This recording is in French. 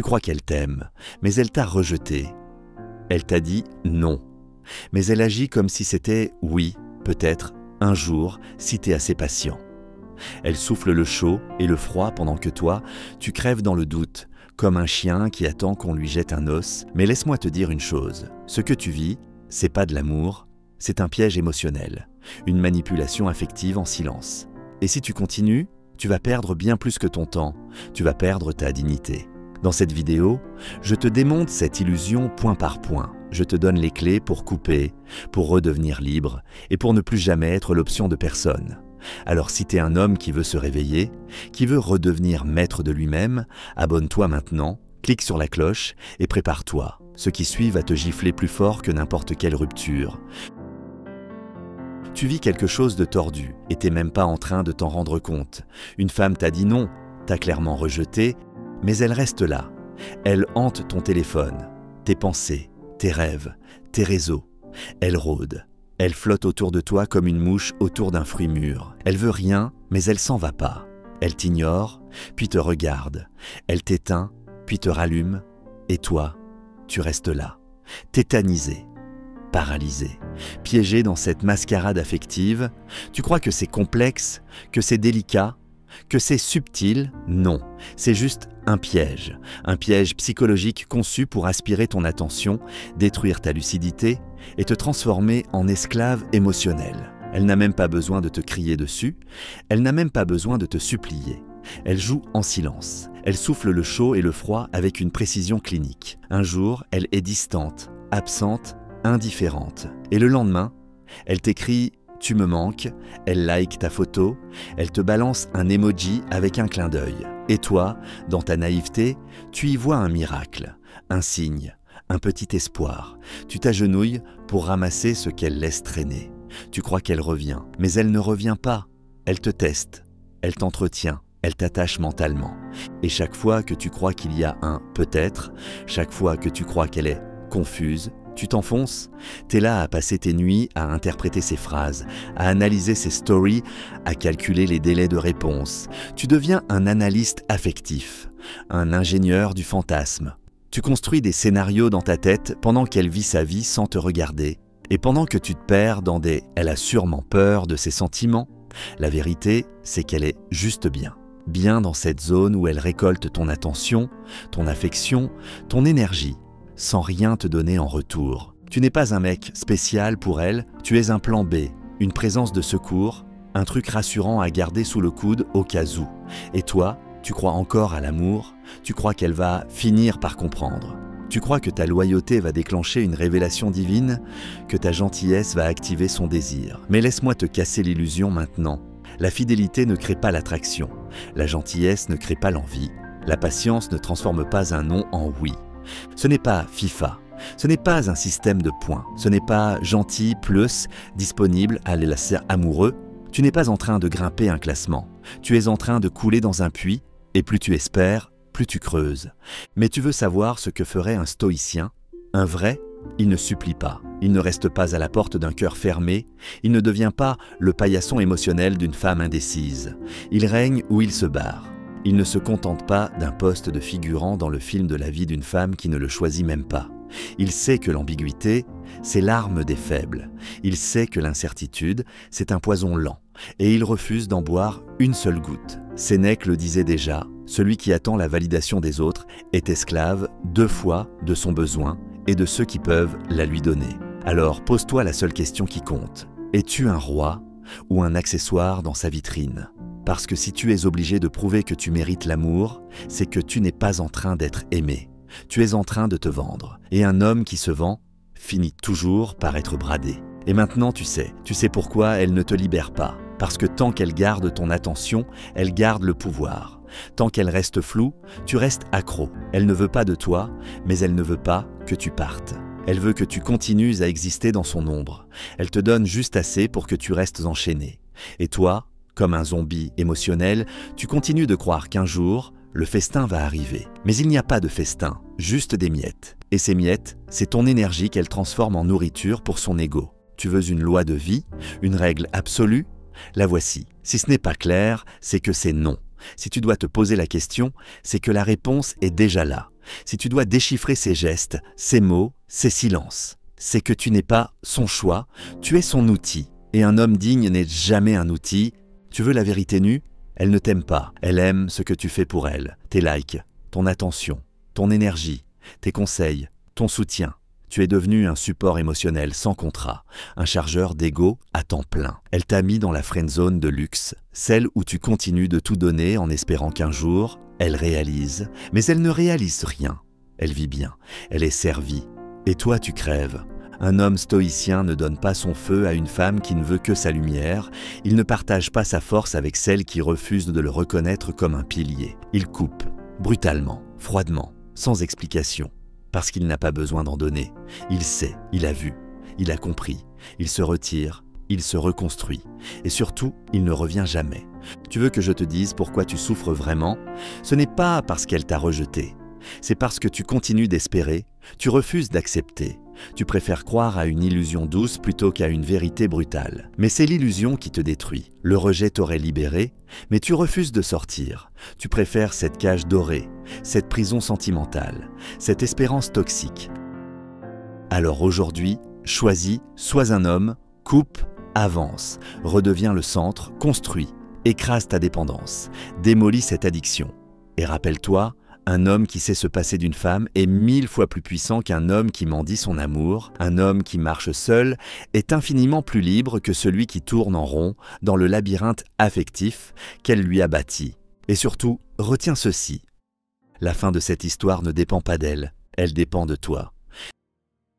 Tu crois qu'elle t'aime, mais elle t'a rejeté. Elle t'a dit non, mais elle agit comme si c'était oui, peut-être, un jour, si t'es assez patient. Elle souffle le chaud et le froid pendant que toi, tu crèves dans le doute, comme un chien qui attend qu'on lui jette un os. Mais laisse-moi te dire une chose, ce que tu vis, c'est pas de l'amour, c'est un piège émotionnel, une manipulation affective en silence. Et si tu continues, tu vas perdre bien plus que ton temps, tu vas perdre ta dignité. Dans cette vidéo, je te démonte cette illusion point par point. Je te donne les clés pour couper, pour redevenir libre et pour ne plus jamais être l'option de personne. Alors si t'es un homme qui veut se réveiller, qui veut redevenir maître de lui-même, abonne-toi maintenant, clique sur la cloche et prépare-toi. Ce qui suit va te gifler plus fort que n'importe quelle rupture. Tu vis quelque chose de tordu et t'es même pas en train de t'en rendre compte. Une femme t'a dit non, t'a clairement rejeté, mais elle reste là. Elle hante ton téléphone, tes pensées, tes rêves, tes réseaux. Elle rôde. Elle flotte autour de toi comme une mouche autour d'un fruit mûr. Elle veut rien, mais elle s'en va pas. Elle t'ignore, puis te regarde. Elle t'éteint, puis te rallume. Et toi, tu restes là, tétanisé, paralysé, piégé dans cette mascarade affective. Tu crois que c'est complexe, que c'est délicat, que c'est subtil? Non, c'est juste un piège psychologique conçu pour aspirer ton attention, détruire ta lucidité et te transformer en esclave émotionnel. Elle n'a même pas besoin de te crier dessus, elle n'a même pas besoin de te supplier. Elle joue en silence, elle souffle le chaud et le froid avec une précision clinique. Un jour, elle est distante, absente, indifférente. Et le lendemain, elle t'écrit « Tu me manques », elle like ta photo, elle te balance un emoji avec un clin d'œil. Et toi, dans ta naïveté, tu y vois un miracle, un signe, un petit espoir. Tu t'agenouilles pour ramasser ce qu'elle laisse traîner. Tu crois qu'elle revient, mais elle ne revient pas. Elle te teste, elle t'entretient, elle t'attache mentalement. Et chaque fois que tu crois qu'il y a un « peut-être », chaque fois que tu crois qu'elle est confuse, tu t'enfonces, t'es là à passer tes nuits à interpréter ses phrases, à analyser ses stories, à calculer les délais de réponse. Tu deviens un analyste affectif, un ingénieur du fantasme. Tu construis des scénarios dans ta tête pendant qu'elle vit sa vie sans te regarder. Et pendant que tu te perds dans des « elle a sûrement peur de ses sentiments », la vérité, c'est qu'elle est juste bien. Bien dans cette zone où elle récolte ton attention, ton affection, ton énergie, sans rien te donner en retour. Tu n'es pas un mec spécial pour elle, tu es un plan B, une présence de secours, un truc rassurant à garder sous le coude au cas où. Et toi, tu crois encore à l'amour, tu crois qu'elle va finir par comprendre. Tu crois que ta loyauté va déclencher une révélation divine, que ta gentillesse va activer son désir. Mais laisse-moi te casser l'illusion maintenant. La fidélité ne crée pas l'attraction, la gentillesse ne crée pas l'envie, la patience ne transforme pas un non en oui. Ce n'est pas FIFA, ce n'est pas un système de points, ce n'est pas gentil plus disponible à l'élastique amoureux. Tu n'es pas en train de grimper un classement, tu es en train de couler dans un puits et plus tu espères, plus tu creuses. Mais tu veux savoir ce que ferait un stoïcien? Un vrai, il ne supplie pas, il ne reste pas à la porte d'un cœur fermé, il ne devient pas le paillasson émotionnel d'une femme indécise. Il règne où il se barre. Il ne se contente pas d'un poste de figurant dans le film de la vie d'une femme qui ne le choisit même pas. Il sait que l'ambiguïté, c'est l'arme des faibles. Il sait que l'incertitude, c'est un poison lent. Et il refuse d'en boire une seule goutte. Sénèque le disait déjà, celui qui attend la validation des autres est esclave 2 fois de son besoin et de ceux qui peuvent la lui donner. Alors pose-toi la seule question qui compte. Es-tu un roi ou un accessoire dans sa vitrine ? Parce que si tu es obligé de prouver que tu mérites l'amour, c'est que tu n'es pas en train d'être aimé. Tu es en train de te vendre. Et un homme qui se vend finit toujours par être bradé. Et maintenant tu sais pourquoi elle ne te libère pas. Parce que tant qu'elle garde ton attention, elle garde le pouvoir. Tant qu'elle reste floue, tu restes accro. Elle ne veut pas de toi, mais elle ne veut pas que tu partes. Elle veut que tu continues à exister dans son ombre. Elle te donne juste assez pour que tu restes enchaîné. Et toi, comme un zombie émotionnel, tu continues de croire qu'un jour, le festin va arriver. Mais il n'y a pas de festin, juste des miettes. Et ces miettes, c'est ton énergie qu'elle transforme en nourriture pour son ego. Tu veux une loi de vie, une règle absolue? La voici. Si ce n'est pas clair, c'est que c'est non. Si tu dois te poser la question, c'est que la réponse est déjà là. si tu dois déchiffrer ses gestes, ses mots, ses silences, c'est que tu n'es pas son choix, tu es son outil. Et un homme digne n'est jamais un outil. Tu veux la vérité nue? Elle ne t'aime pas. Elle aime ce que tu fais pour elle. Tes likes, ton attention, ton énergie, tes conseils, ton soutien. Tu es devenu un support émotionnel sans contrat, un chargeur d'ego à temps plein. Elle t'a mis dans la friendzone de luxe, celle où tu continues de tout donner en espérant qu'un jour, elle réalise. Mais elle ne réalise rien. Elle vit bien. Elle est servie. Et toi, tu crèves. Un homme stoïcien ne donne pas son feu à une femme qui ne veut que sa lumière. Il ne partage pas sa force avec celle qui refuse de le reconnaître comme un pilier. Il coupe, brutalement, froidement, sans explication. Parce qu'il n'a pas besoin d'en donner. Il sait, il a vu, il a compris. Il se retire, il se reconstruit. Et surtout, il ne revient jamais. Tu veux que je te dise pourquoi tu souffres vraiment? Ce n'est pas parce qu'elle t'a rejeté. C'est parce que tu continues d'espérer, tu refuses d'accepter. Tu préfères croire à une illusion douce plutôt qu'à une vérité brutale. Mais c'est l'illusion qui te détruit. Le rejet t'aurait libéré, mais tu refuses de sortir. Tu préfères cette cage dorée, cette prison sentimentale, cette espérance toxique. Alors aujourd'hui, choisis, sois un homme, coupe, avance, redeviens le centre, construis, écrase ta dépendance, démolis cette addiction. Et rappelle-toi, un homme qui sait se passer d'une femme est 1000 fois plus puissant qu'un homme qui mendie son amour. Un homme qui marche seul est infiniment plus libre que celui qui tourne en rond dans le labyrinthe affectif qu'elle lui a bâti. Et surtout, retiens ceci. La fin de cette histoire ne dépend pas d'elle, elle dépend de toi.